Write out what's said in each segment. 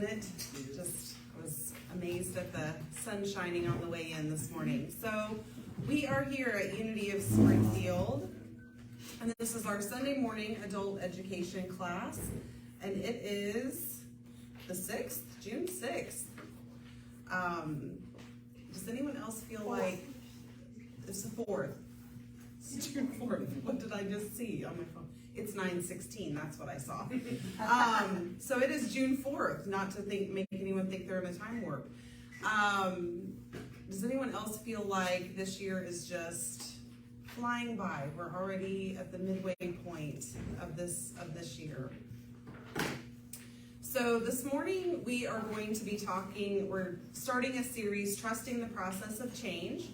isn't it? Just was amazed at the sun shining on the way in this morning. So we are here at Unity of Springfield, and this is our Sunday morning adult education class, and it is the 6th, June 6th. Does anyone else feel like it's the 4th? It's June 4th. What did I just see on my phone? It's 9:16, that's what I saw. So it is June 4th, not to make anyone think they're in a time warp. Does anyone else feel like this year is just flying by? We're already at the midway point of this year. So this morning we are going to be we're starting a series, Trusting the Process of Change.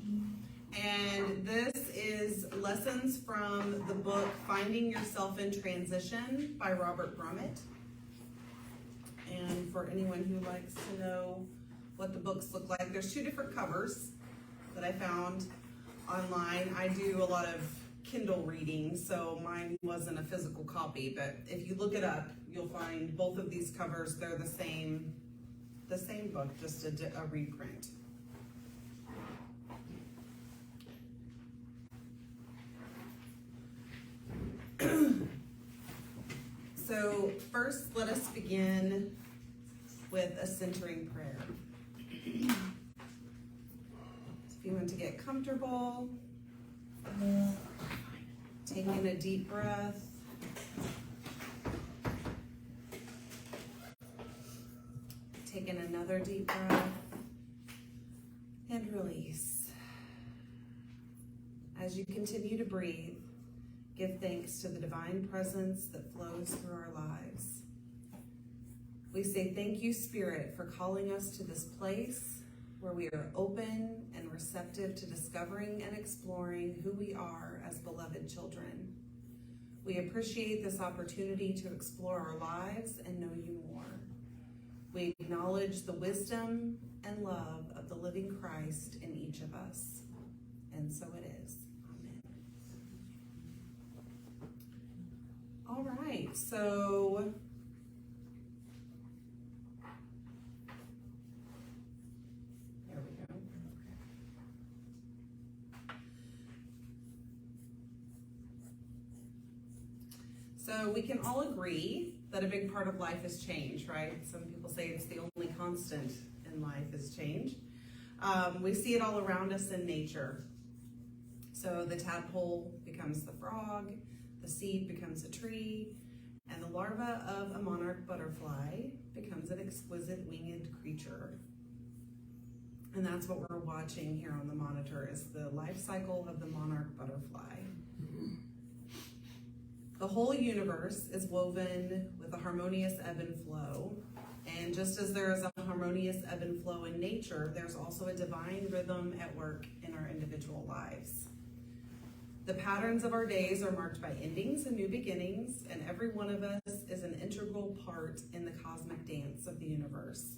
And this is lessons from the book Finding Yourself in Transition by Robert Brummett. And for anyone who likes to know what the books look like, there's 2 different covers that I found online. I do a lot of Kindle reading, so mine wasn't a physical copy, but if you look it up, you'll find both of these covers. They're the same book, just a reprint. So first, let us begin with a centering prayer. If you want to get comfortable, take in a deep breath. Take in another deep breath and release. As you continue to breathe, give thanks to the divine presence that flows through our lives. We say thank you, Spirit, for calling us to this place where we are open and receptive to discovering and exploring who we are as beloved children. We appreciate this opportunity to explore our lives and know you more. We acknowledge the wisdom and love of the living Christ in each of us. And so it is. All right, so there we go. So we can all agree that a big part of life is change, right? Some people say it's the only constant in life is change. We see it all around us in nature. So the tadpole becomes the frog, the seed becomes a tree, and the larva of a monarch butterfly becomes an exquisite winged creature. And that's what we're watching here on the monitor, is the life cycle of the monarch butterfly. The whole universe is woven with a harmonious ebb and flow. And just as there is a harmonious ebb and flow in nature, there's also a divine rhythm at work in our individual lives. The patterns of our days are marked by endings and new beginnings, and every one of us is an integral part in the cosmic dance of the universe.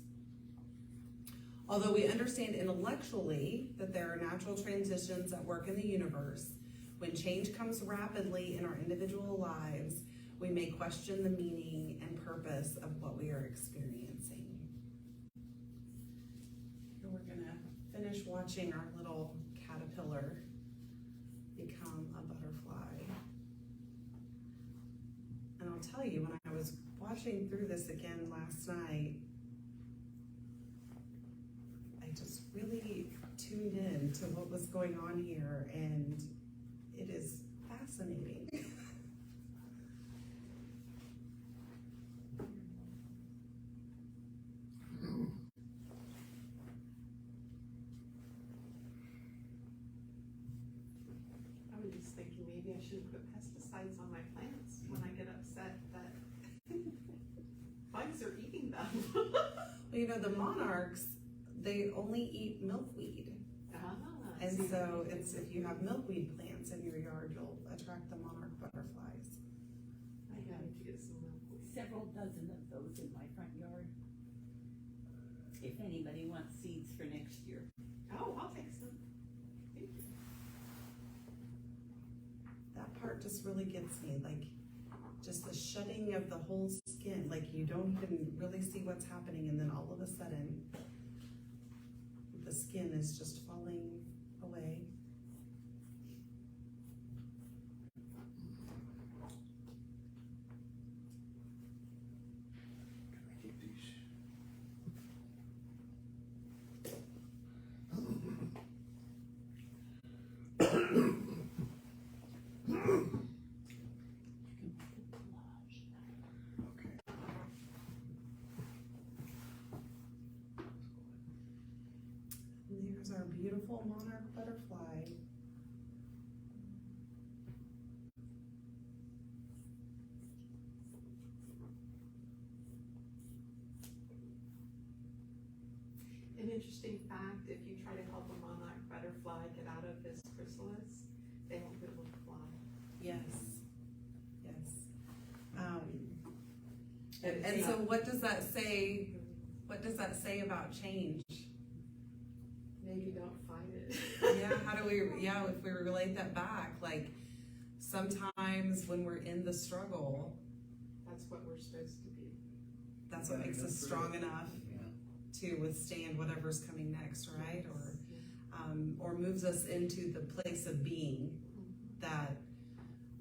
Although we understand intellectually that there are natural transitions at work in the universe, when change comes rapidly in our individual lives, we may question the meaning and purpose of what we are experiencing. Here we're going to finish watching our little caterpillar become a butterfly. And I'll tell you, when I was watching through this again last night, I just really tuned in to what was going on here, and it is fascinating. Maybe I shouldn't put pesticides on my plants when I get upset that bugs are eating them. Well, the monarchs, they only eat milkweed. And so it's, if you have milkweed plants in your yard, you'll attract the monarch butterflies. I have to get some milkweed. Several dozen of those in my front yard. If anybody wants seeds for next year. Oh, I'll take some. Thank you. That part just really gets me, like just the shutting of the whole skin skin. Like you don't even really see what's happening, and then all of a sudden, the skin is just falling away. Keep these. And there's our beautiful monarch butterfly. An interesting fact, if you try to help a monarch butterfly get out of his chrysalis, they won't be able to fly. Yes, yes. And so what does that say? What does that say about change? Maybe don't fight it. Yeah, how do we, if we relate that back, like sometimes when we're in the struggle, That's what we're supposed to be. that's what makes us strong enough to withstand whatever's coming next, right? Or moves us into the place of being that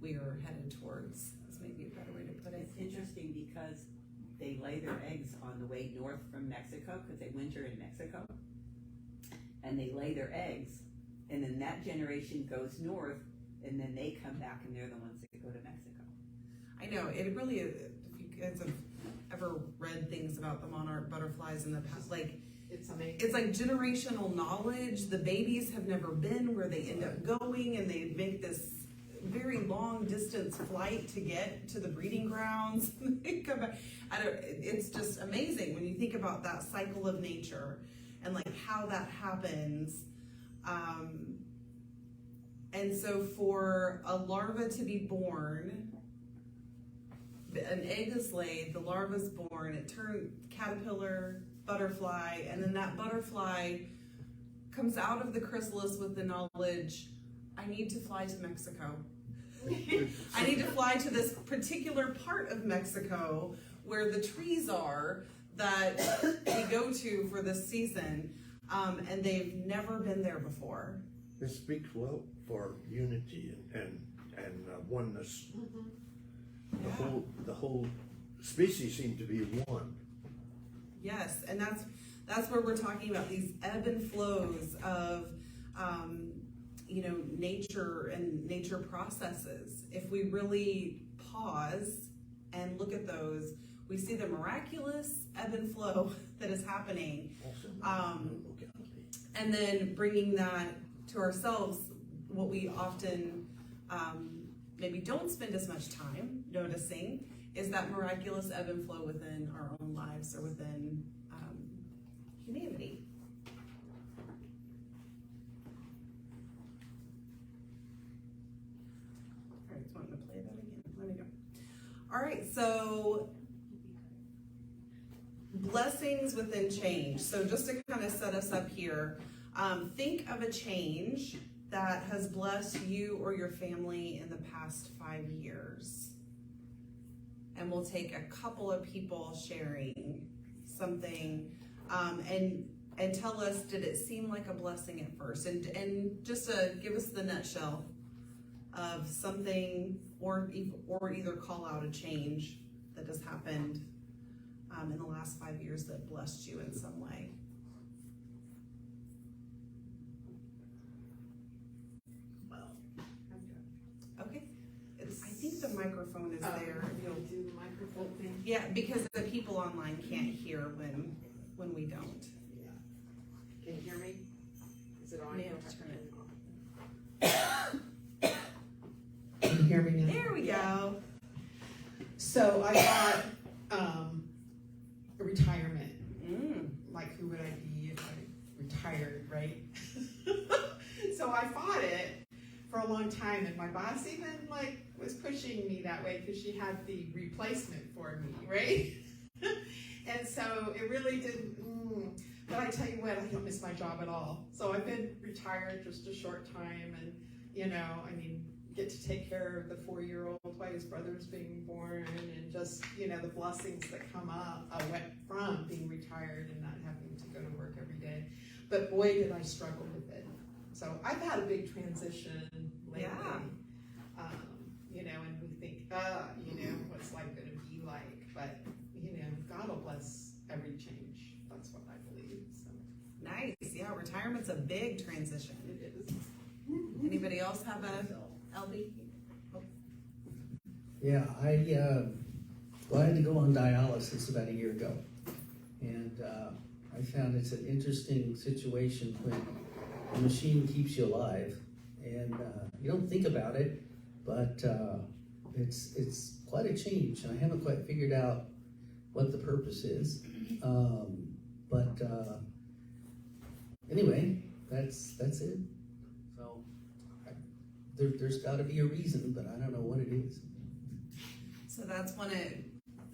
we are headed towards, is maybe a better way to put it. It's interesting because they lay their eggs on the way north from Mexico, because they winter in Mexico. And they lay their eggs, and then that generation goes north, and then they come back and they're the ones that go to Mexico. I know, it really is, if you guys have ever read things about the monarch butterflies in the past, like, It's amazing. it's like generational knowledge. The babies have never been where they end up going, and they make this very long distance flight to get to the breeding grounds. They come back. It's just amazing when you think about that cycle of nature and like how that happens. And so for a larva to be born, an egg is laid, the larva is born, it turns caterpillar, butterfly, and then that butterfly comes out of the chrysalis with the knowledge, I need to fly to Mexico. I need to fly to this particular part of Mexico where the trees are that we go to for this season, and they've never been there before. It speaks well for unity and oneness. Mm-hmm. The whole species seem to be one. Yes, and that's where we're talking about these ebb and flows of nature and nature processes. If we really pause and look at those, we see the miraculous ebb and flow that is happening. And then bringing that to ourselves, what we often maybe don't spend as much time noticing is that miraculous ebb and flow within our own lives or within humanity. All right, just wanting to play that again. Let me go. All right, so blessings within change. So just to kind of set us up here, think of a change that has blessed you or your family in the past 5 years. And we'll take a couple of people sharing something, and tell us, did it seem like a blessing at first? And just to give us the nutshell of something, or either call out a change that has happened in the last 5 years that blessed you in some way. Okay, I think the microphone is there. You'll do the microphone thing. Yeah, because the people online can't hear when we don't. Yeah. Can you hear me? Is it on? May have to turn it. Can you hear me now? There we go. So I got a retirement. Like, who would I be if I retired, right? So I fought it for a long time, and my boss even was pushing me that way because she had the replacement for me, right? And so it really didn't. But I tell you what, I don't miss my job at all. So I've been retired just a short time, and get to take care of the 4-year-old while his brother's being born, and just, you know, the blessings that come up. I went from being retired and not having to go to work every day. But boy, did I struggle with it. So I've had a big transition lately. Yeah. You know, and we think, you know, what's life going to be like? But, you know, God will bless every change. That's what I believe. So Nice. Yeah, retirement's a big transition. it is. Anybody else have a LB? Yeah, I had to go on dialysis about a year ago. And I found it's an interesting situation when the machine keeps you alive. And you don't think about it, but it's quite a change. And I haven't quite figured out what the purpose is. But anyway, that's it. So there's got to be a reason, but I don't know what it is. So that's when it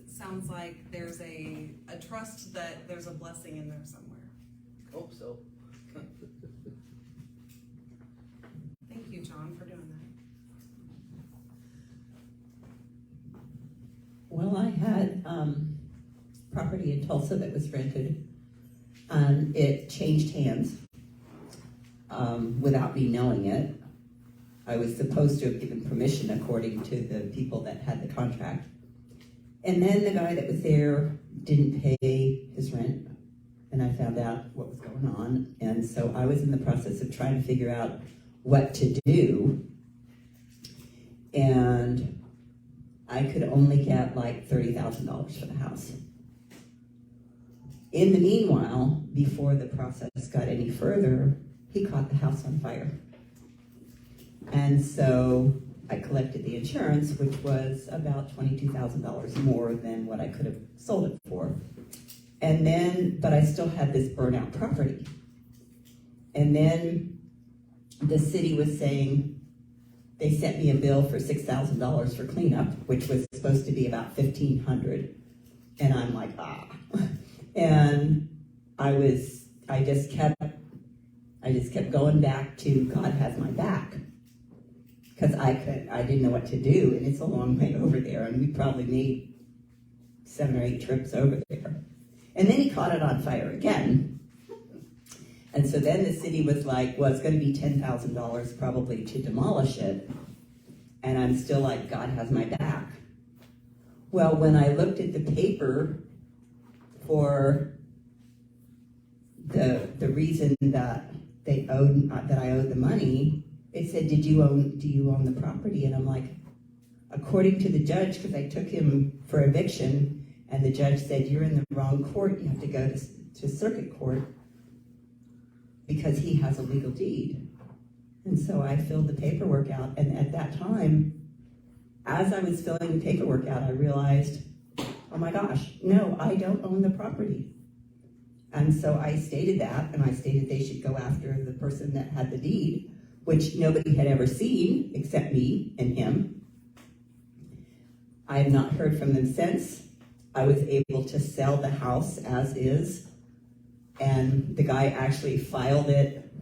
sounds like there's a trust that there's a blessing in there somewhere. Hope so. Thank you, John, for doing that. Well, I had property in Tulsa that was rented, and it changed hands without me knowing it. I was supposed to have given permission according to the people that had the contract. And then the guy that was there didn't pay his rent, and I found out what was going on. And so I was in the process of trying to figure out what to do. And I could only get like $30,000 for the house. In the meanwhile, before the process got any further, he caught the house on fire. And so I collected the insurance, which was about $22,000 more than what I could have sold it for. And then, but I still had this burnout property. And then the city was saying, they sent me a bill for $6,000 for cleanup, which was supposed to be about $1,500. And I'm like, And I just kept going back to God has my back. Because I didn't know what to do, and it's a long way over there, and we probably made 7 or 8 trips over there. And then he caught it on fire again. And so then the city was like, well, it's going to be $10,000 probably to demolish it. And I'm still like, God has my back. Well, when I looked at the paper for the reason that I owed the money, it said, do you own the property? And I'm like, according to the judge, because I took him for eviction, and the judge said, you're in the wrong court, you have to go to circuit court, because he has a legal deed. And so I filled the paperwork out, and at that time, as I was filling the paperwork out, I realized, oh my gosh, no, I don't own the property. And so I stated that, and I stated they should go after the person that had the deed, which nobody had ever seen except me and him. I have not heard from them since. I was able to sell the house as is, and the guy actually filed it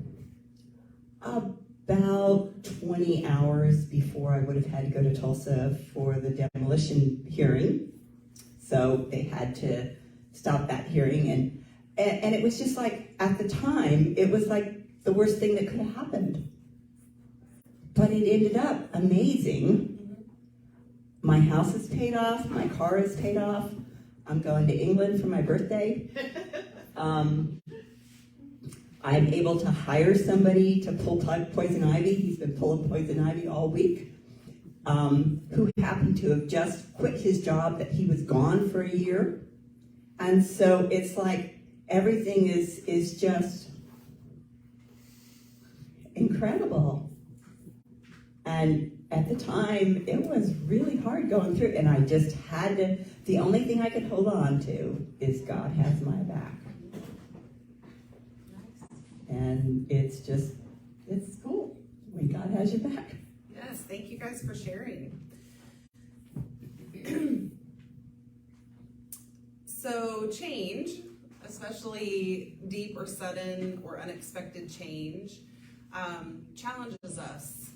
about 20 hours before I would have had to go to Tulsa for the demolition hearing. So they had to stop that hearing, and it was just like, at the time, it was like the worst thing that could have happened. But it ended up amazing. My house is paid off, my car is paid off. I'm going to England for my birthday. I'm able to hire somebody to pull poison ivy. He's been pulling poison ivy all week. Who happened to have just quit his job that he was gone for a year. And so it's like everything is just incredible. And at the time, it was really hard going through, and I just had to, the only thing I could hold on to is God has my back. And it's cool when God has your back. Yes, thank you guys for sharing. So change, especially deep or sudden or unexpected change, challenges us.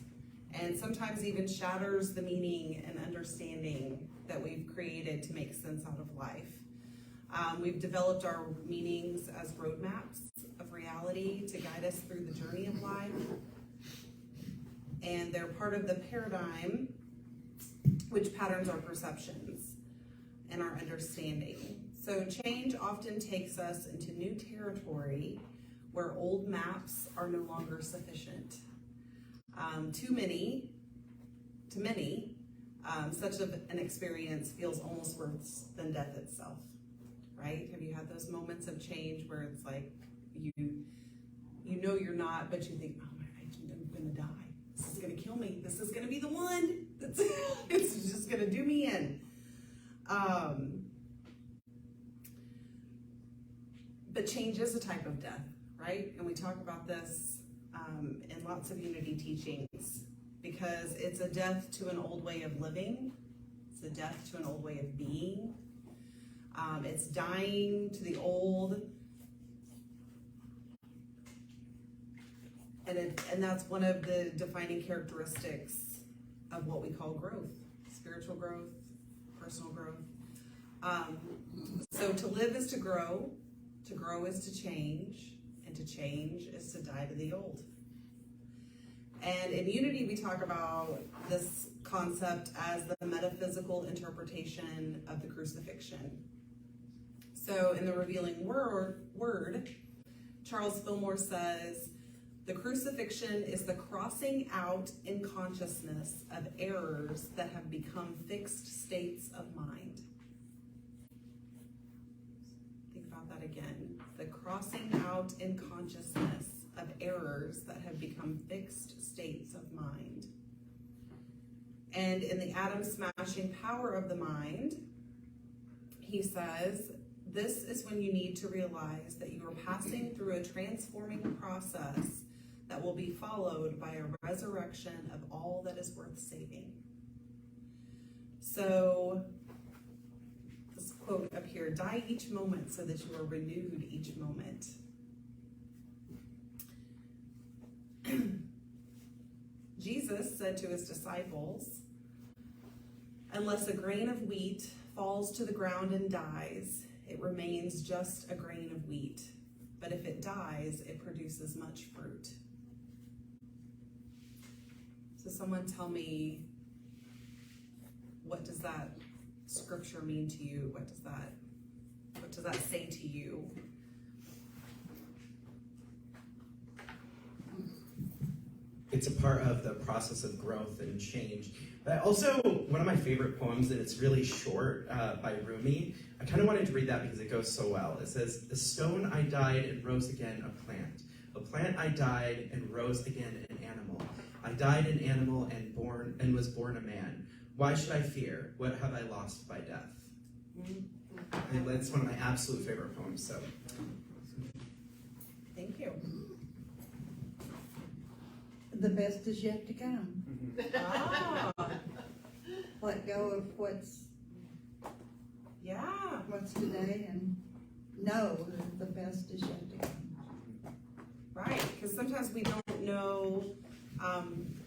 and sometimes even shatters the meaning and understanding that we've created to make sense out of life. We've developed our meanings as roadmaps of reality to guide us through the journey of life, and they're part of the paradigm which patterns our perceptions and our understanding. So change often takes us into new territory where old maps are no longer sufficient. To many, such an experience feels almost worse than death itself, right? Have you had those moments of change where it's like you know you're not, but you think, oh my God, I'm gonna die. This is gonna kill me. This is gonna be the one. It's just gonna do me in. But change is a type of death, right? And we talk about this in lots of Unity teachings, because it's a death to an old way of living. It's a death to an old way of being. It's dying to the old. And that's one of the defining characteristics of what we call growth, spiritual growth, personal growth. So to live is to grow is to change, and to change is to die to the old. And in Unity, we talk about this concept as the metaphysical interpretation of the crucifixion. So in the Revealing Word, Charles Fillmore says, the crucifixion is the crossing out in consciousness of errors that have become fixed states of mind. Think about that again. The crossing out in consciousness of errors that have become fixed states of mind. And in the atom smashing power of the mind, he says, this is when you need to realize that you are passing through a transforming process that will be followed by a resurrection of all that is worth saving. So, this quote up here, die each moment so that you are renewed each moment. Jesus said to his disciples, unless a grain of wheat falls to the ground and dies, it remains just a grain of wheat. But if it dies, it produces much fruit. So someone tell me, what does that scripture mean to you? What does that say to you? It's a part of the process of growth and change. But also, one of my favorite poems, and it's really short, by Rumi. I kind of wanted to read that because it goes so well. It says, a stone I died and rose again a plant. A plant I died and rose again an animal. I died an animal and was born a man. Why should I fear? What have I lost by death? And that's one of my absolute favorite poems. So, Thank you. The best is yet to come. Ah, Let go of what's yeah. today and know that the best is yet to come. Right, because sometimes we don't know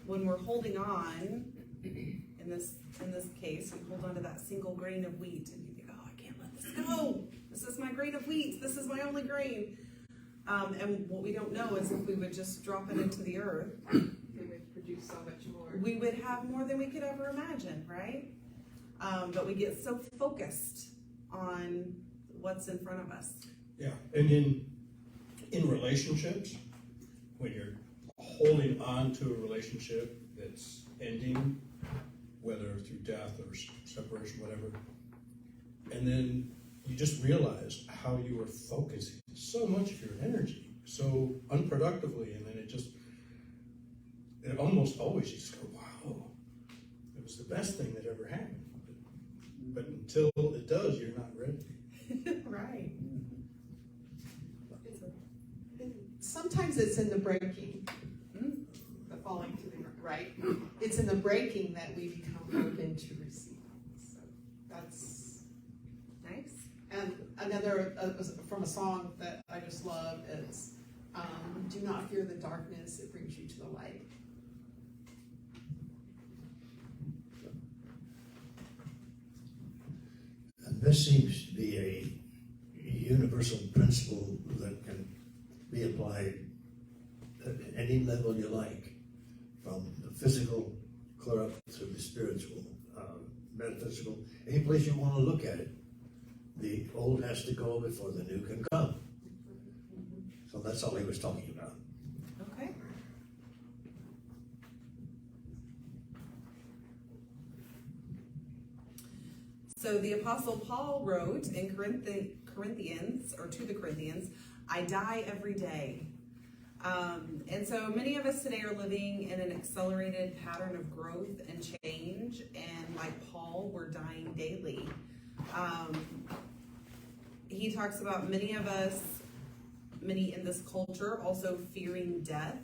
when we're holding on. In this case, we hold on to that single grain of wheat, and you think, "Oh, I can't let this go. This is my grain of wheat. This is my only grain." And what we don't know is if we would just drop it into the earth, They would produce so much more. we would have more than we could ever imagine, right? But we get so focused on what's in front of us. Yeah, and in relationships, when you're holding on to a relationship that's ending, whether through death or separation, whatever, and then you just realize how you were focusing so much of your energy so unproductively, and then it almost always you just go, wow, it was the best thing that ever happened. But until it does, you're not ready. Right. Sometimes it's in the breaking, the falling to the ground, right? It's in the breaking that we become open to receive. So that's Nice. and another from a song that I just love is "Do not fear the darkness; it brings you to the light." this seems to be a universal principle that can be applied at any level you like, from the physical clear up through the spiritual, metaphysical, any place you want to look at it. The old has to go before the new can come. So that's all he was talking about. Okay. So the Apostle Paul wrote in Corinthians, or to the Corinthians, I die every day. And so many of us today are living in an accelerated pattern of growth and change, and like Paul, we're dying daily. He talks about many of us, many in this culture, also fearing death.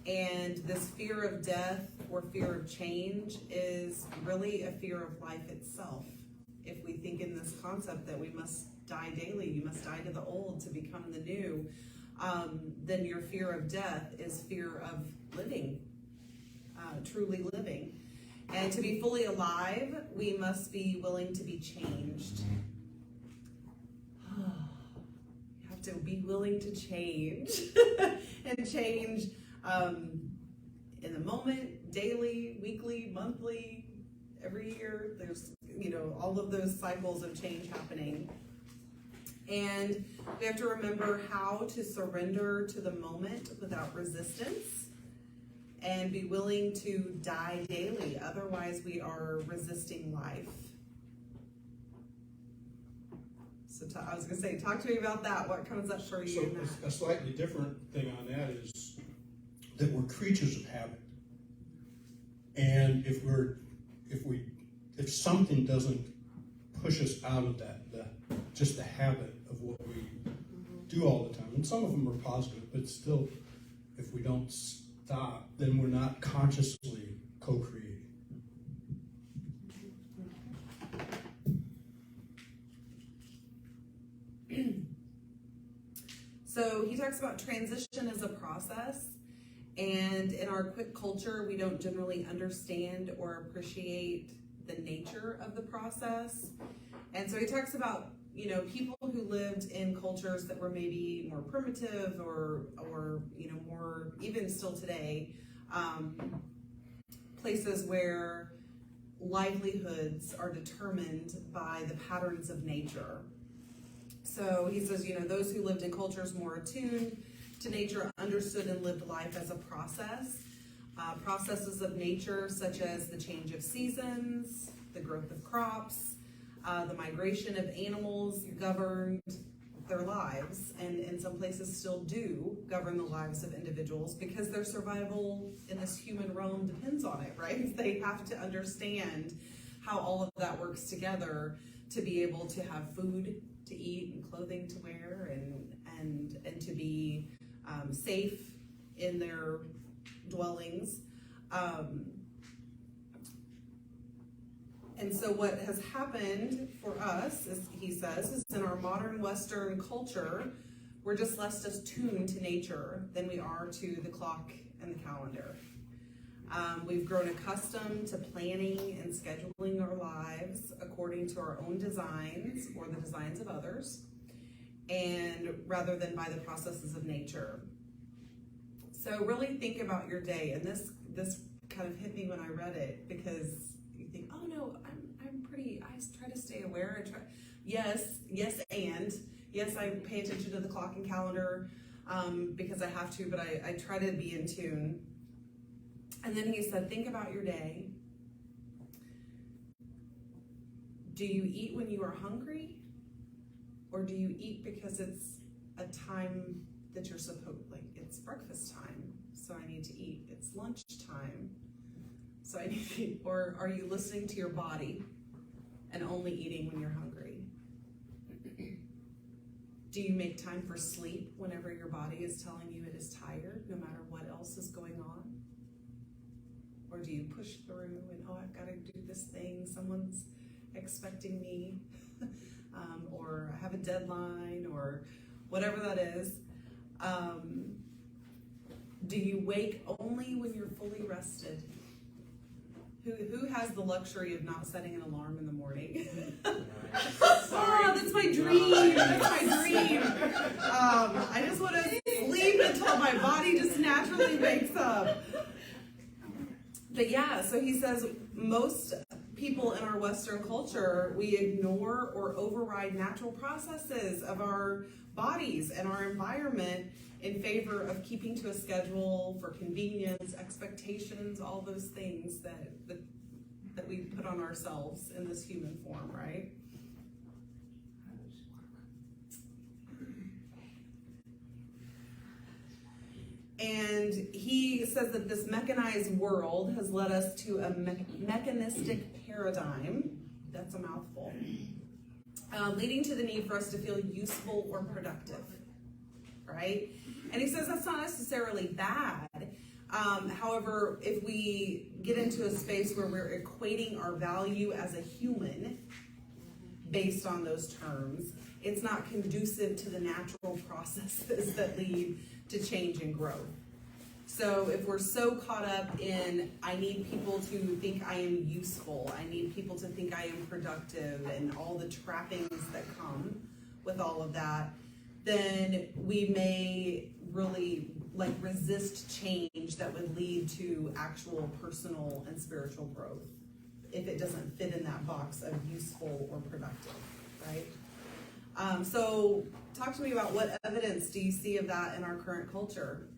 And this fear of death or fear of change is really a fear of life itself. If we think in this concept that we must die daily, you must die to the old to become the new, then your fear of death is fear of living, truly living. And to be fully alive, we must be willing to be changed. You have to be willing to change and change in the moment, daily, weekly, monthly, every year. There's, all of those cycles of change happening. And we have to remember how to surrender to the moment without resistance and be willing to die daily. Otherwise, we are resisting life. So I was going to say, talk to me about that. What comes up for you So in that? a slightly different thing on that is that we're creatures of habit. And if something doesn't push us out of that, just the habit of what we do all the time, and some of them are positive, but still, if we don't stop, then we're not consciously co-creating. So he talks about transition as a process, and in our quick culture, we don't generally understand or appreciate the nature of the process. And so he talks about, people who lived in cultures that were maybe more primitive or more, even still today, places where livelihoods are determined by the patterns of nature. So he says, those who lived in cultures more attuned to nature understood and lived life as a process. Processes of nature such as the change of seasons, the growth of crops, the migration of animals governed their lives, and in some places still do govern the lives of individuals because their survival in this human realm depends on it, right? They have to understand how all of that works together to be able to have food to eat and clothing to wear and to be safe in their dwellings. And so what has happened for us, as he says, is in our modern Western culture, we're just less attuned to nature than we are to the clock and the calendar. We've grown accustomed to planning and scheduling our lives according to our own designs or the designs of others, and rather than by the processes of nature. So really think about your day, and this kind of hit me when I read it, because you think, oh no, I try to stay aware. Yes, I pay attention to the clock and calendar because I have to, but I try to be in tune. And then he said, think about your day. Do you eat when you are hungry? Or do you eat because it's a time that you're supposed, like it's breakfast time, so I need to eat. It's lunch time, so I need to eat. Or are you listening to your body and only eating when you're hungry? Do you make time for sleep whenever your body is telling you it is tired, no matter what else is going on? Or do you push through and, oh, I've got to do this thing, someone's expecting me, or I have a deadline, or whatever that is. Do you wake only when you're fully rested? Who has the luxury of not setting an alarm in the morning? Sorry. Oh, that's my dream. That's my dream. I just want to sleep until my body just naturally wakes up. But yeah, so he says most people in our Western culture, we ignore or override natural processes of our bodies and our environment in favor of keeping to a schedule for convenience, expectations, all those things that we put on ourselves in this human form, right? And he says that this mechanized world has led us to a mechanistic paradigm, that's a mouthful, leading to the need for us to feel useful or productive, right? And he says that's not necessarily bad. However, if we get into a space where we're equating our value as a human based on those terms, it's not conducive to the natural processes that lead to change and growth. So if we're so caught up in, I need people to think I am useful, I need people to think I am productive, and all the trappings that come with all of that, then we may really resist change that would lead to actual personal and spiritual growth if it doesn't fit in that box of useful or productive, right? So talk to me about what evidence do you see of that in our current culture?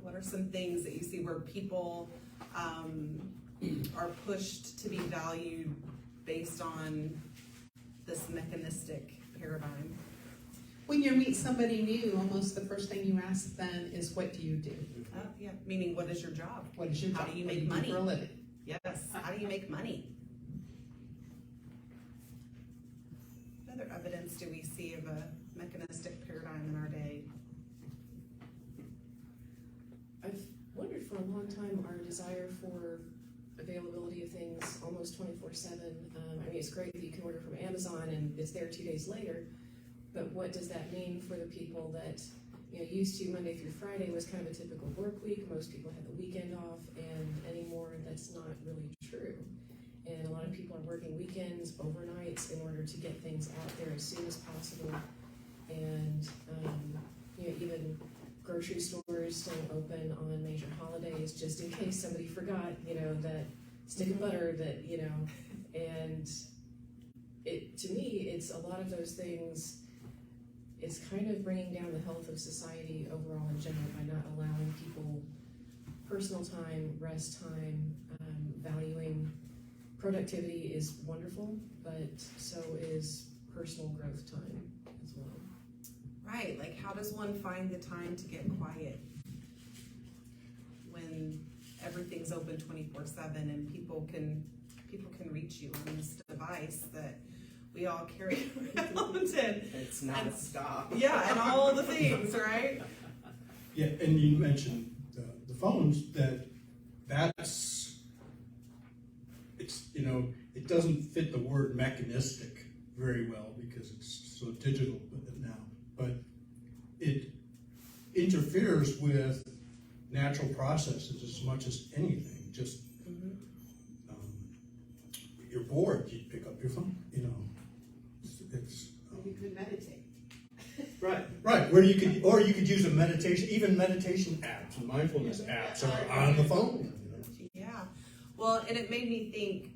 What are some things that you see where people are pushed to be valued based on this mechanistic paradigm? When you meet somebody new, almost the first thing you ask them is, what do you do? Yeah, meaning what is your job? What is your job? How do you What make do money? for a living? Yes, how do you make money? What other evidence do we see of a mechanistic paradigm in our day? I've wondered for a long time our desire for availability of things almost 24/7. I mean, it's great that you can order from Amazon and it's there 2 days later, but what does that mean for the people that used to Monday through Friday was kind of a typical work week? Most people had the weekend off, and anymore that's not really true. And a lot of people are working weekends, overnights, in order to get things out there as soon as possible. And even grocery stores staying open on major holidays just in case somebody forgot, that stick of butter that, and to me, it's a lot of those things. It's kind of bringing down the health of society overall in general by not allowing people personal time, rest time, valuing. Productivity is wonderful, but so is personal growth time as well. Right, like how does one find the time to get quiet when everything's open 24/7 and people can reach you on this device that we all carry around and It's not a stop. yeah, and all the things, right? Yeah, and you mentioned the phones, it doesn't fit the word mechanistic very well because it's so digital now, but it interferes with natural processes as much as anything. Just you're bored, you pick up your phone, it's You could meditate. right where you could use a meditation, even meditation apps and mindfulness apps are on the phone. Yeah, well, and it made me think,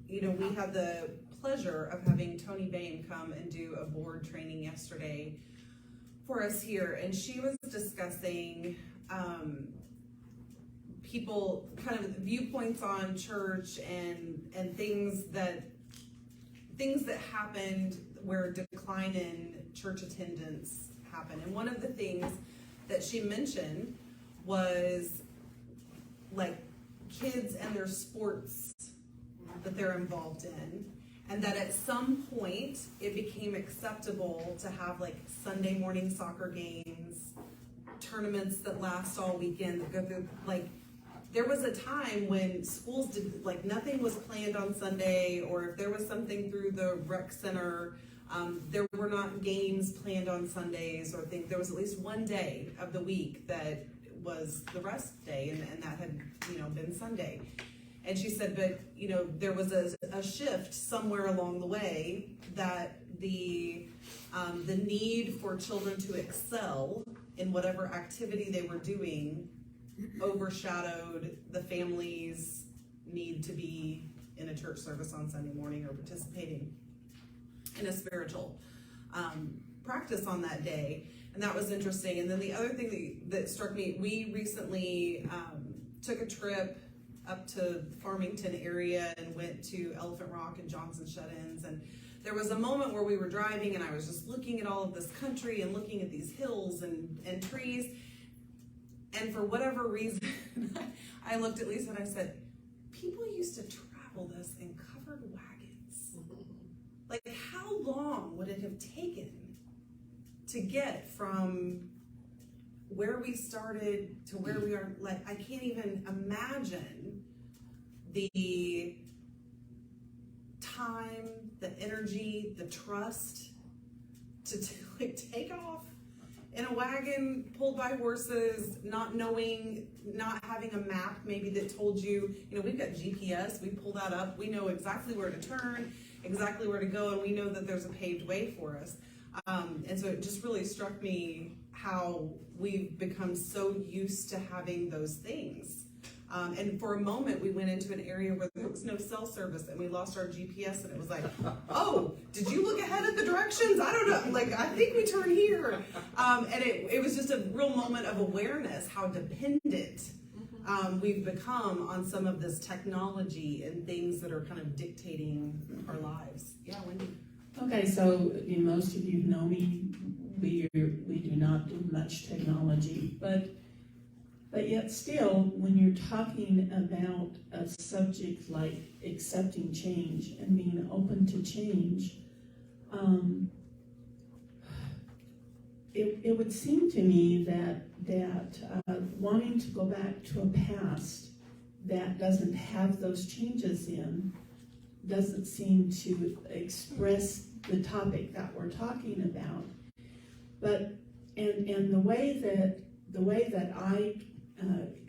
we had the pleasure of having Tony Bain come and do a board training yesterday for us here, and she was discussing people kind of viewpoints on church and things that happened where decline in church attendance happened. And one of the things that she mentioned was like kids and their sports that they're involved in, and that at some point it became acceptable to have like Sunday morning soccer games, tournaments that last all weekend, that go through, like there was a time when schools did, like nothing was planned on Sunday, or if there was something through the rec center, there were not games planned on Sundays or things. There was at least one day of the week that was the rest day, and that had been Sunday. And she said, but, you know, there was a shift somewhere along the way that the need for children to excel in whatever activity they were doing overshadowed the family's need to be in a church service on Sunday morning or participating in a spiritual practice on that day. And that was interesting. And then the other thing that struck me, we recently took a trip up to Farmington area and went to Elephant Rock and Johnson Shut-ins. And there was a moment where we were driving and I was just looking at all of this country and looking at these hills and trees. And for whatever reason, I looked at Lisa and I said, people used to travel this in covered wagons. Like, how long would it have taken to get from where we started to where we are? Like, I can't even imagine the time, the energy, the trust to like take off in a wagon pulled by horses, not knowing, not having a map maybe that told you, you know, we've got GPS, we pull that up, we know exactly where to turn, exactly where to go, and we know that there's a paved way for us. And so it just really struck me how we've become so used to having those things. And for a moment, we went into an area where there was no cell service and we lost our GPS, and it was like, oh, did you look ahead at the directions? I don't know. Like, I think we turn here. And it was just a real moment of awareness, how dependent we've become on some of this technology and things that are kind of dictating our lives. Yeah, Wendy. Okay, so most of you know me, we do not do much technology, but yet still, when you're talking about a subject like accepting change and being open to change, it would seem to me that wanting to go back to a past that doesn't have those changes in doesn't seem to express the topic that we're talking about. But and the way that I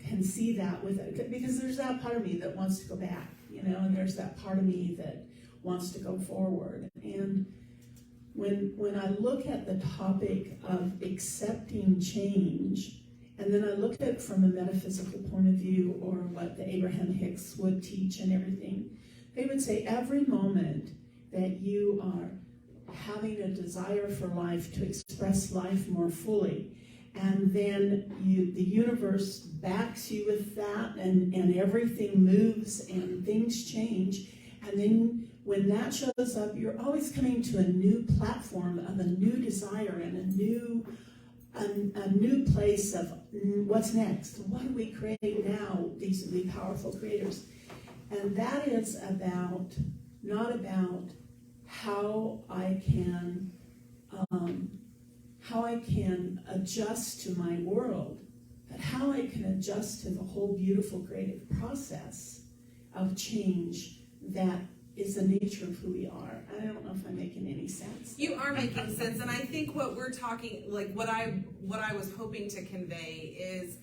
can see that with it, because there's that part of me that wants to go back, and there's that part of me that wants to go forward. And when I look at the topic of accepting change, and then I look at it from a metaphysical point of view, or what the Abraham Hicks would teach and everything, they would say every moment that you are having a desire for life, to express life more fully, and then the universe backs you with that, and everything moves and things change, and then when that shows up, you're always coming to a new platform of a new desire and a new place of what's next. What do we create now? These will be powerful creators. And that is not about how I can adjust to my world, but how I can adjust to the whole beautiful creative process of change that is the nature of who we are. I don't know if I'm making any sense. You are making sense, and I think what we're talking, like what I was hoping to convey is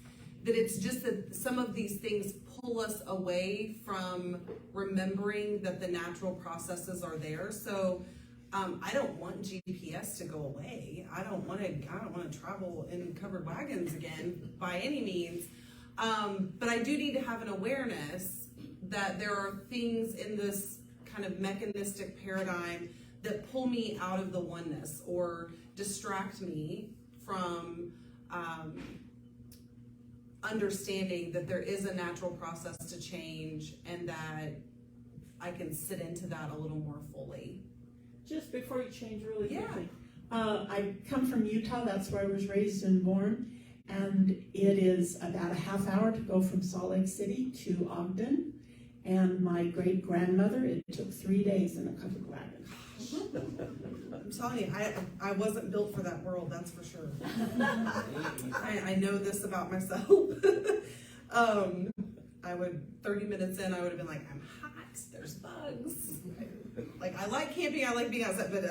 that it's just that some of these things pull us away from remembering that the natural processes are there. So I don't want GPS to go away. I don't want to travel in covered wagons again by any means. But I do need to have an awareness that there are things in this kind of mechanistic paradigm that pull me out of the oneness or distract me from understanding that there is a natural process to change and that I can sit into that a little more fully. Just before you change really quickly, I come from Utah. That's where I was raised and born, and it is about a half hour to go from Salt Lake City to Ogden. And my great grandmother, it took 3 days in a covered wagon. I'm telling you, I wasn't built for that world, that's for sure. I know this about myself. 30 minutes in, I would have been like, I'm hot, there's bugs. Like, I like camping, I like being outside, but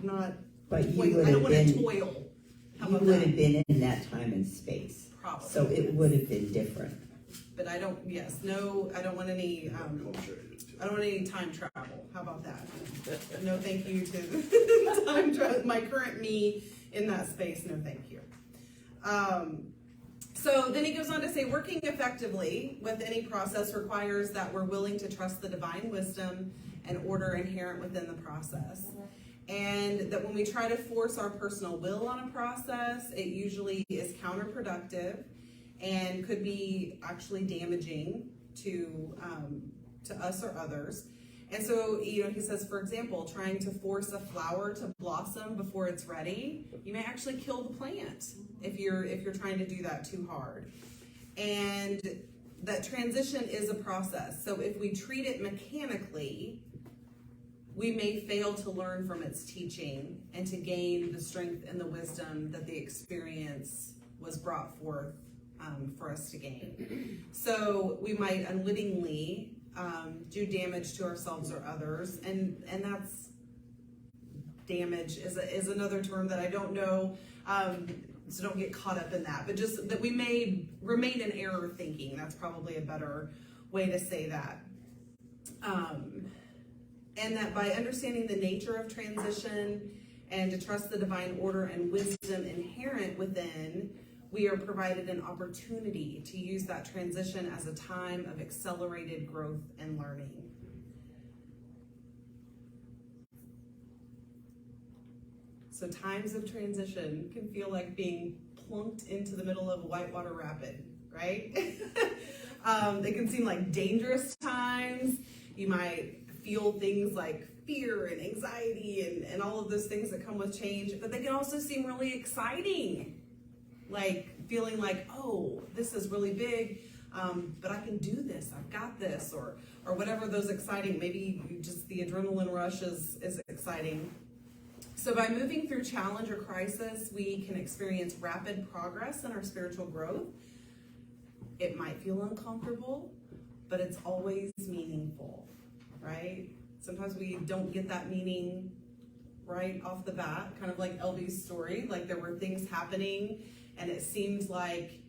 not, But you I would don't have want to been, toil. How you about would that? have been in that time and space. Probably. So it would have been different. But I don't want any, I don't want any time travel. How about that? No thank you to time travel, my current me in that space, no thank you. So then he goes on to say, working effectively with any process requires that we're willing to trust the divine wisdom and order inherent within the process. And that when we try to force our personal will on a process, it usually is counterproductive and could be actually damaging to us or others. And so, he says, for example, trying to force a flower to blossom before it's ready, you may actually kill the plant if you're trying to do that too hard. And that transition is a process. So if we treat it mechanically, we may fail to learn from its teaching and to gain the strength and the wisdom that the experience was brought forth for us to gain. So we might unwittingly do damage to ourselves or others, and that's damage is another term that I don't know, so don't get caught up in that, but just that we may remain in error thinking. That's probably a better way to say that. And that by understanding the nature of transition and to trust the divine order and wisdom inherent within, we are provided an opportunity to use that transition as a time of accelerated growth and learning. So times of transition can feel like being plunked into the middle of a whitewater rapid, right? They can seem like dangerous times. You might feel things like fear and anxiety and all of those things that come with change, but they can also seem really exciting. Like feeling like, oh, this is really big, but I can do this, I've got this, or whatever those exciting, maybe just the adrenaline rush is exciting. So by moving through challenge or crisis, we can experience rapid progress in our spiritual growth. It might feel uncomfortable, but it's always meaningful, right? Sometimes we don't get that meaning right off the bat, kind of like LB's story, like there were things happening and it seemed like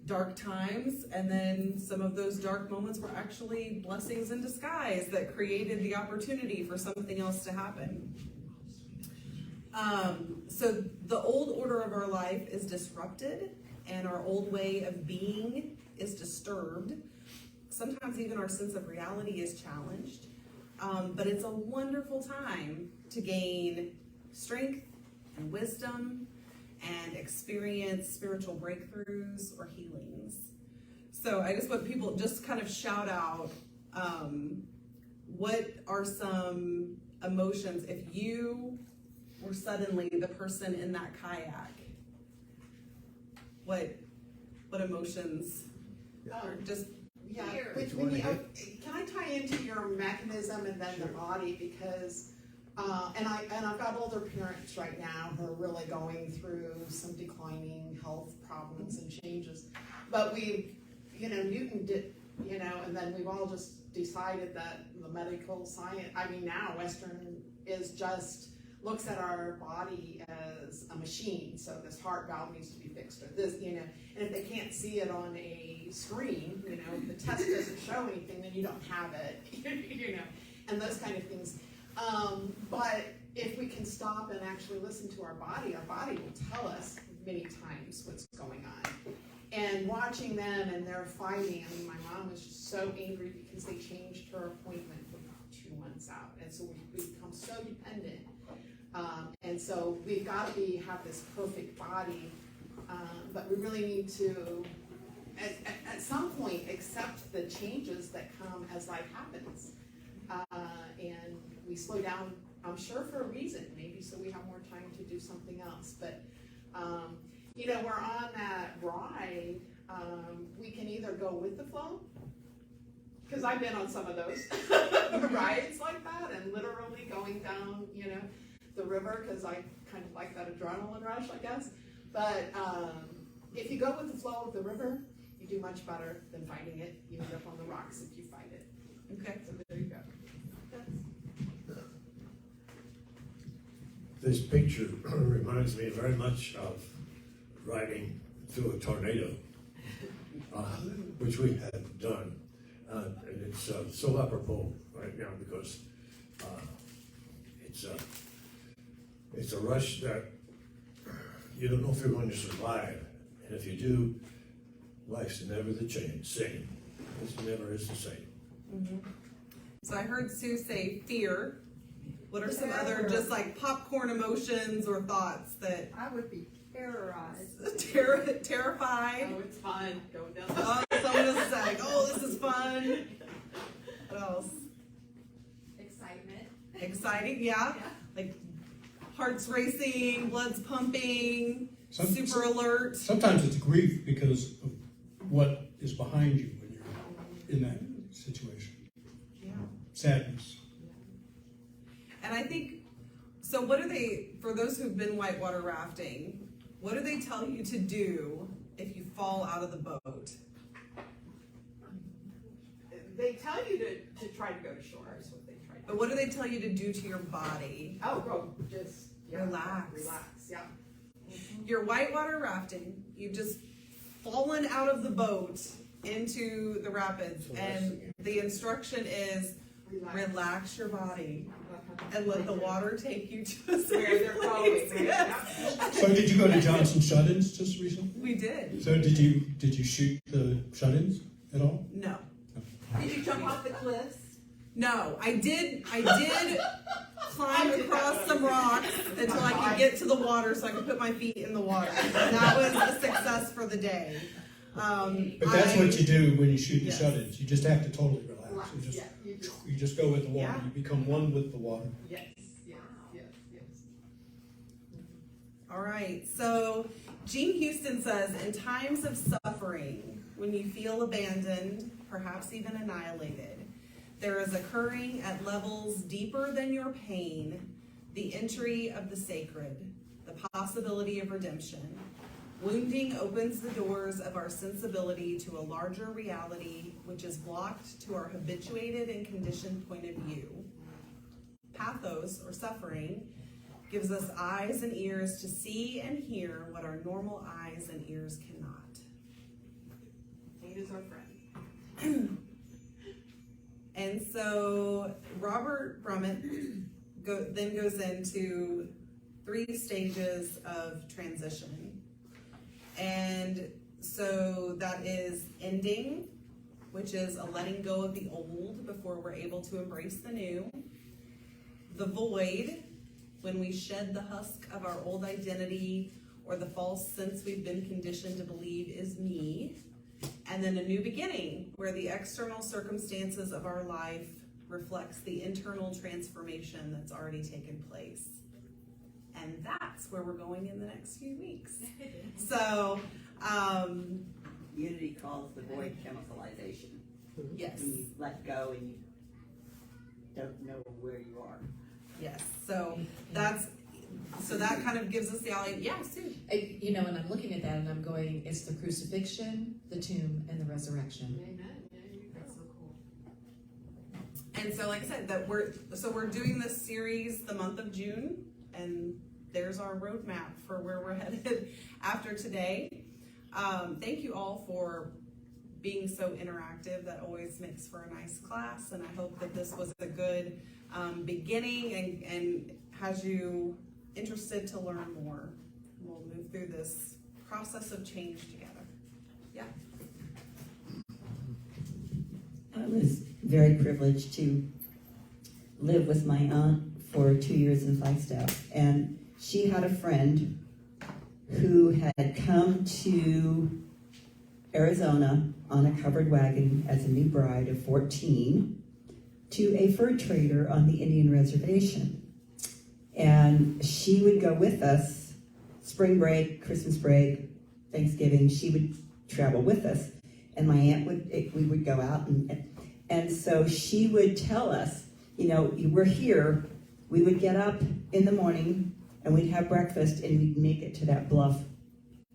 dark times, and then some of those dark moments were actually blessings in disguise that created the opportunity for something else to happen. So the old order of our life is disrupted, and our old way of being is disturbed. Sometimes even our sense of reality is challenged, but it's a wonderful time to gain strength and wisdom and experience spiritual breakthroughs or healings. So I just want people just kind of shout out, what are some emotions if you were suddenly the person in that kayak? What emotions? Just Yeah, fear. can I tie into your mechanism and then the body, because and I've got older parents right now who are really going through some declining health problems and changes. But Newton did, and then we've all just decided that the medical science, now Western is just looks at our body as a machine. So this heart valve needs to be fixed, or this, and if they can't see it on a screen, the test doesn't show anything, then you don't have it, and those kind of things. But if we can stop and actually listen to our body will tell us many times what's going on. And watching them and they're fighting, my mom was just so angry because they changed her appointment for about 2 months out. And so we've become so dependent. And so we've got to have this perfect body, but we really need to, at some point, accept the changes that come as life happens. And we slow down, I'm sure for a reason, maybe so we have more time to do something else. But, we're on that ride. We can either go with the flow, because I've been on some of those rides like that, and literally going down, the river, because I kind of like that adrenaline rush, I guess. But if you go with the flow of the river, you do much better than fighting it. You end up on the rocks if you fight it. Okay. So there you go. This picture reminds me very much of riding through a tornado. which we have done. And it's so apropos right now because it's a rush that you don't know if you're going to survive. And if you do, life's never the same. It never is the same. Mm-hmm. So I heard Sue say fear. What are some other just like popcorn emotions or thoughts that I would be terrorized. terrified? Oh, it's fun going down. Oh, someone is like, oh, this is fun. What else? Excitement. Exciting, yeah. Like heart's racing, blood's pumping, Some- super alert. Sometimes it's grief because of what is behind you when you're in that situation. Yeah. Sadness. And I think, so what do they, for those who've been whitewater rafting, what do they tell you to do if you fall out of the boat? They tell you to try to go to shore is what they try to do. But what do they tell you to do to your body? Oh, go, just Relax. Relax, yeah. You're whitewater rafting, you've just fallen out of the boat into the rapids, and the instruction is relax your body and let the water take you to a Where safe they're going. place. Yes. So did you go to Johnson Shut-ins just recently? We did. So did you shoot the shut-ins at all? No. Did you jump off the cliffs? No, I did climb across some rocks until I could get to the water so I could put my feet in the water. And that was a success for the day. But that's what you do when you shoot the Yes. shut-ins. You just have to totally relax. Yeah, You just go with the water. Yeah. You become one with the water. yes, yes, yes, yes. All right, so Jean Houston says, in times of suffering, when you feel abandoned, perhaps even annihilated, there is occurring at levels deeper than your pain, the entry of the sacred, the possibility of redemption. Wounding opens the doors of our sensibility to a larger reality, which is blocked to our habituated and conditioned point of view. Pathos, or suffering, gives us eyes and ears to see and hear what our normal eyes and ears cannot. Pain is our friend. And so Robert Brummett then goes into 3 stages of transition. And so that is ending, which is a letting go of the old before we're able to embrace the new. The void, when we shed the husk of our old identity or the false sense we've been conditioned to believe is me. And then a new beginning, where the external circumstances of our life reflects the internal transformation that's already taken place. And that's where we're going in the next few weeks. So, Unity calls the void chemicalization. yes, When you let go and you don't know where you are. yes. So that kind of gives us the alley. Yeah, Sue. You know, and I'm looking at that and I'm going, it's the crucifixion, the tomb, and the resurrection. Amen. That's so cool. And so, like I said, that we're doing this series the month of June, and there's our roadmap for where we're headed after today. Thank you all for being so interactive. That always makes for a nice class, and I hope that this was a good beginning and has you interested to learn more. We'll move through this process of change together. Yeah. I was very privileged to live with my aunt for 2 years in Flagstaff, and she had a friend who had come to Arizona on a covered wagon as a new bride of 14 to a fur trader on the Indian reservation. And she would go with us, spring break, Christmas break, Thanksgiving, she would travel with us. And my aunt we would go out and so she would tell us, you know, we're here, we would get up in the morning and we'd have breakfast and we'd make it to that bluff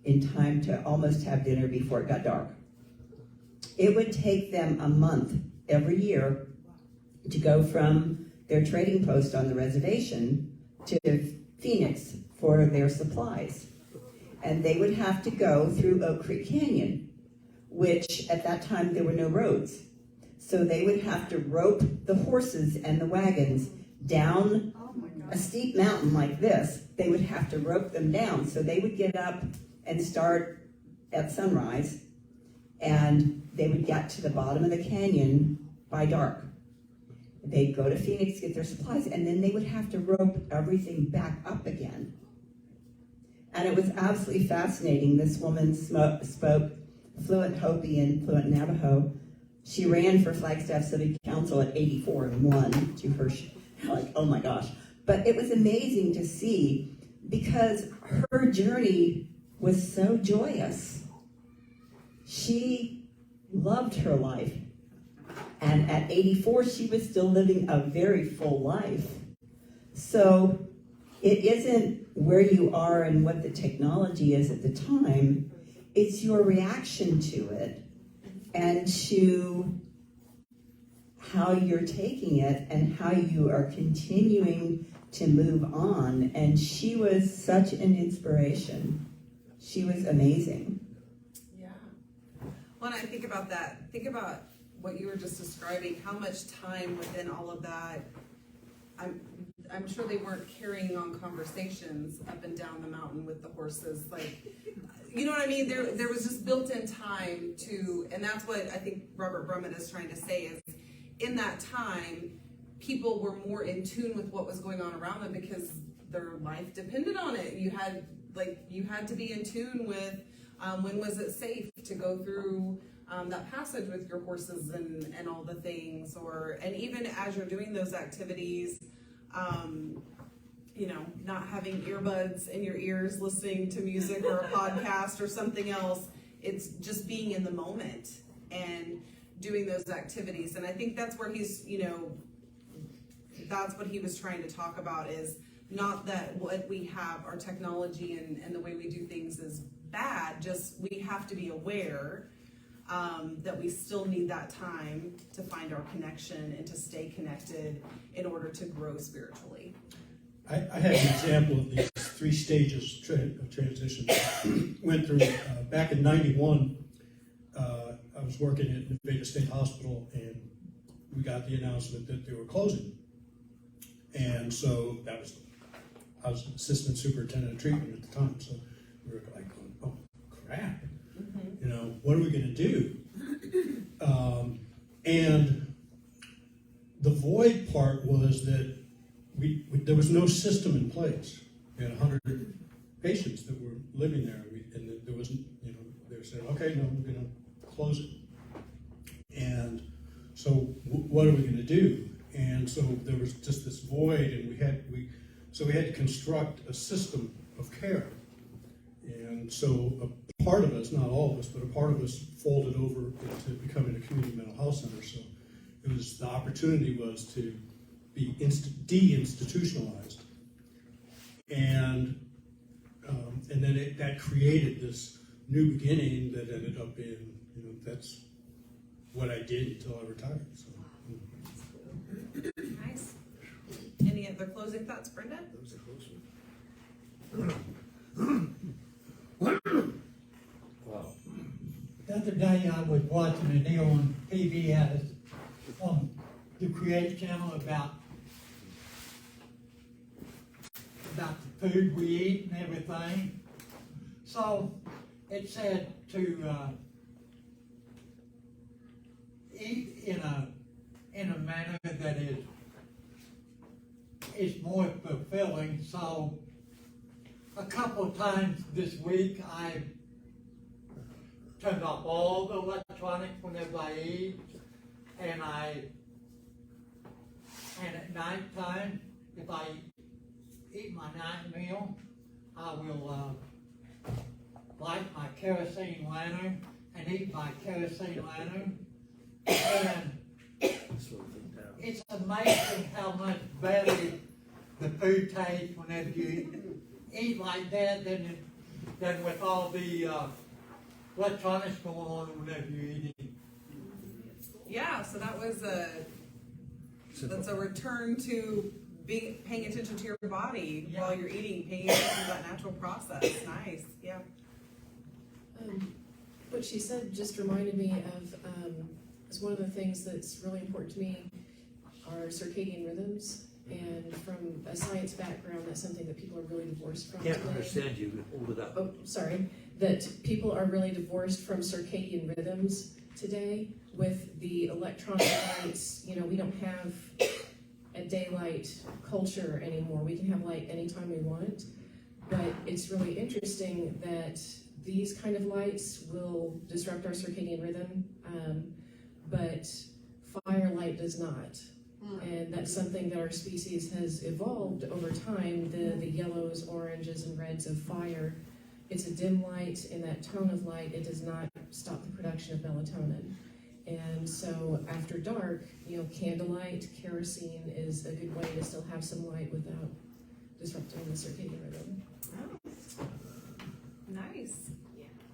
in time to almost have dinner before it got dark. It would take them a month every year to go from their trading post on the reservation to Phoenix for their supplies. And they would have to go through Oak Creek Canyon, which at that time there were no roads. So they would have to rope the horses and the wagons down a steep mountain like this. They would have to rope them down. So they would get up and start at sunrise, and they would get to the bottom of the canyon by dark. They'd go to Phoenix, get their supplies, and then they would have to rope everything back up again. And it was absolutely fascinating. This woman spoke fluent Hopi and fluent Navajo. She ran for Flagstaff City Council at 84 and won, to her, like, oh my gosh. But it was amazing to see, because her journey was so joyous. She loved her life. And at 84, she was still living a very full life. So it isn't where you are and what the technology is at the time. It's your reaction to it and to how you're taking it and how you are continuing to move on. And she was such an inspiration. She was amazing. Yeah. When I think about that, think about what you were just describing, how much time within all of that. I'm sure they weren't carrying on conversations up and down the mountain with the horses, like, you know what I mean? There was just built-in time to, and that's what I think Robert Brummett is trying to say, is in that time, people were more in tune with what was going on around them because their life depended on it. You had to be in tune with when was it safe to go through that passage with your horses and all the things, and even as you're doing those activities, not having earbuds in your ears, listening to music or a podcast or something else. It's just being in the moment and doing those activities. And I think that's where he's, that's what he was trying to talk about, is not that what we have, our technology and the way we do things is bad, just we have to be aware that we still need that time to find our connection and to stay connected in order to grow spiritually. I had an example of these 3 stages of transition. Went through, back in 91, I was working at Nevada State Hospital, and we got the announcement that they were closing. And so I was assistant superintendent of treatment at the time, so we were like, oh crap, what are we gonna do? And the void part was that there was no system in place. We had 100 patients that were living there, and there wasn't, they said, okay, no, we're gonna close it. And so what are we gonna do? And so there was just this void, and we had to construct a system of care. And so a part of us, not all of us, but a part of us folded over into becoming a community mental health center. So the opportunity was to be de-institutionalized. And then that created this new beginning that ended up being, that's what I did until I retired. So. Nice. Any other closing thoughts, Brenda? That was a close one. Wow. The other day I was watching a deal on PBS on the Create channel about the food we eat and everything. So it said to eat in a manner that is more fulfilling. So a couple of times this week I turned off all the electronics whenever I eat, and at night time, if I eat my night meal, I will light my kerosene lantern and eat my kerosene lantern. And it's amazing how much better the food tastes whenever you eat like that than with all the electronics going on whenever you're eating. Yeah, so that's a return to paying attention to your body while you're eating, paying attention to that natural process. Nice, yeah. What she said just reminded me of, is one of the things that's really important to me are circadian rhythms. And from a science background, that's something that people are really divorced from Can't today. understand you, hold it up. Oh, sorry. That people are really divorced from circadian rhythms today with the electronic lights. You know, we don't have a daylight culture anymore. We can have light anytime we want. But it's really interesting that these kind of lights will disrupt our circadian rhythm, but firelight does not. And that's something that our species has evolved over time, the yellows, oranges, and reds of fire. It's a dim light, and that tone of light, it does not stop the production of melatonin. And so after dark, you know, candlelight, kerosene is a good way to still have some light without disrupting the circadian rhythm. Oh. Nice.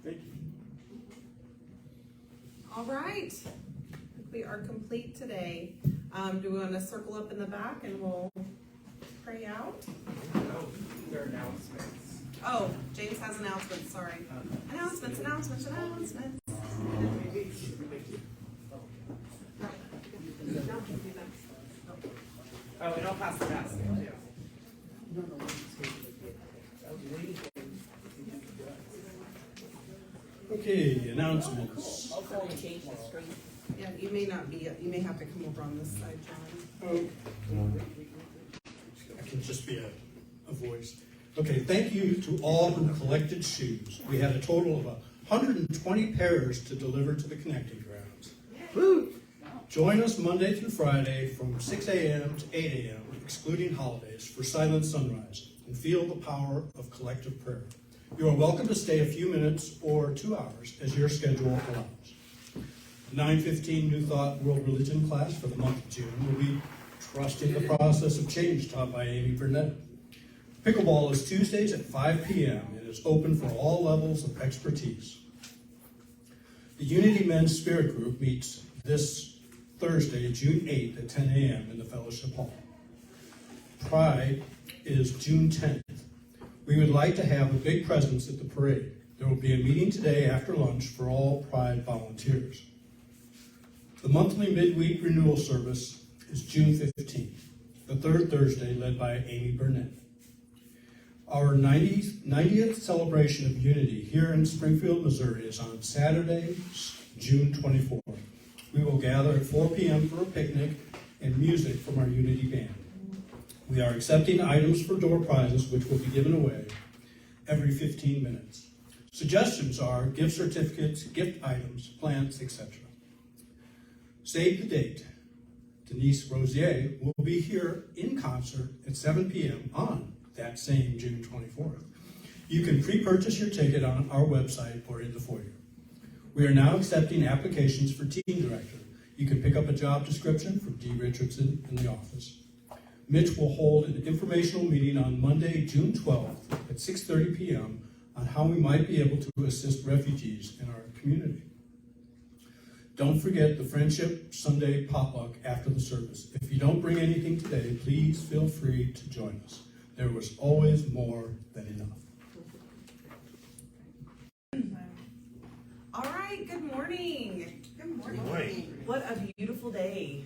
Thank you. All right. We are complete today. Do we want to circle up in the back and we'll pray out? Oh, there are announcements. Oh, James has announcements, sorry. Announcements. Oh, and I'll pass the basket too. Okay, announcements. Also, they changed the screen. Yeah, you may not be, you may have to come over on this side, John. Oh. I can just be a voice. Okay, thank you to all who collected shoes. We had a total of 120 pairs to deliver to the connecting grounds. Woo! Join us Monday through Friday from 6 a.m. to 8 a.m., excluding holidays, for Silent Sunrise, and feel the power of collective prayer. You are welcome to stay a few minutes or 2 hours as your schedule allows. The 9:15 New Thought World Religion class for the month of June will be Trusting the Process of Change, taught by Amy Burnett. Pickleball is Tuesdays at 5 p.m. and is open for all levels of expertise. The Unity Men's Spirit Group meets this Thursday, June 8th at 10 a.m. in the Fellowship Hall. Pride is June 10th. We would like to have a big presence at the parade. There will be a meeting today after lunch for all Pride volunteers. The monthly midweek renewal service is June 15th, the third Thursday, led by Amy Burnett. Our 90th celebration of Unity here in Springfield, Missouri is on Saturday, June 24th. We will gather at 4 p.m. for a picnic and music from our Unity band. We are accepting items for door prizes, which will be given away every 15 minutes. Suggestions are gift certificates, gift items, plants, etc. Save the date. Denise Rosier will be here in concert at 7 p.m. on that same June 24th. You can pre-purchase your ticket on our website or in the foyer. We are now accepting applications for team director. You can pick up a job description from D. Richardson in the office. Mitch will hold an informational meeting on Monday, June 12th at 6:30 p.m. on how we might be able to assist refugees in our community. Don't forget the Friendship Sunday potluck after the service. If you don't bring anything today, please feel free to join us. There was always more than enough. All right, good morning. Good morning. Good morning. What a beautiful day.